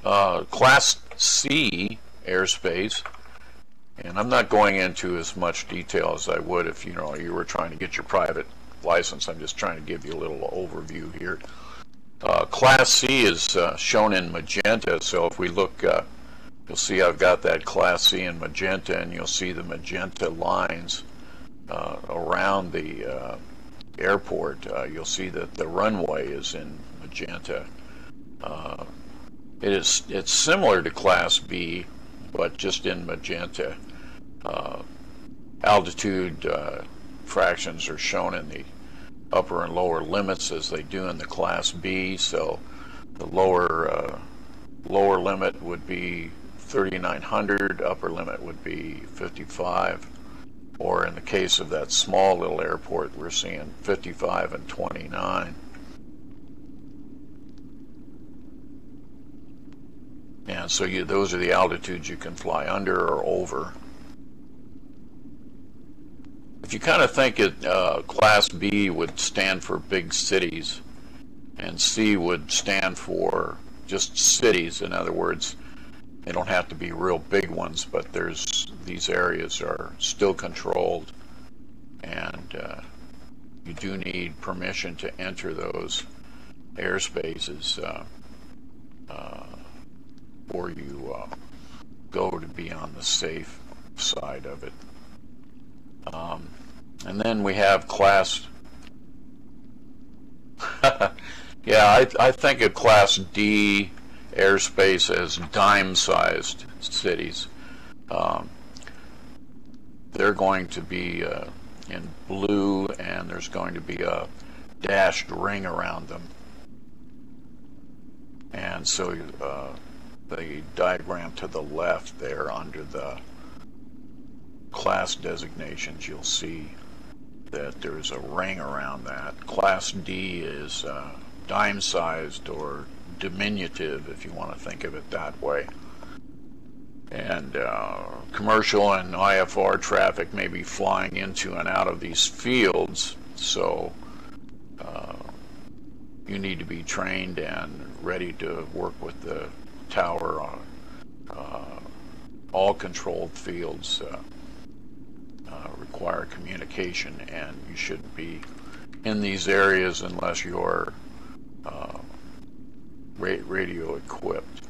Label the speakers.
Speaker 1: Class C airspace, and I'm not going into as much detail as I would if you were trying to get your private license. I'm just trying to give you a little overview here. Class C is shown in magenta, so if we look, you'll see I've got that Class C in magenta, and you'll see the magenta lines around the airport. You'll see that the runway is in magenta. It's similar to Class B, but just in magenta. Altitude fractions are shown in the upper and lower limits as they do in the Class B. So the lower limit would be 3,900, upper limit would be 55, or in the case of that small little airport, we're seeing 55 and 29. And so those are the altitudes you can fly under or over. If you kind of think it, Class B would stand for big cities, and C would stand for just cities. In other words, they don't have to be real big ones, but these areas are still controlled, and you do need permission to enter those airspaces before you go to be on the safe side of it. And then we have Class, yeah, I think of Class D airspace as dime-sized cities. They're going to be in blue, and there's going to be a dashed ring around them. And so the diagram to the left there under the class designations, you'll see that there's a ring around that. Class D is dime-sized or diminutive, if you want to think of it that way. And commercial and IFR traffic may be flying into and out of these fields, so you need to be trained and ready to work with the tower on all controlled fields. Require communication, and you shouldn't be in these areas unless you're radio equipped.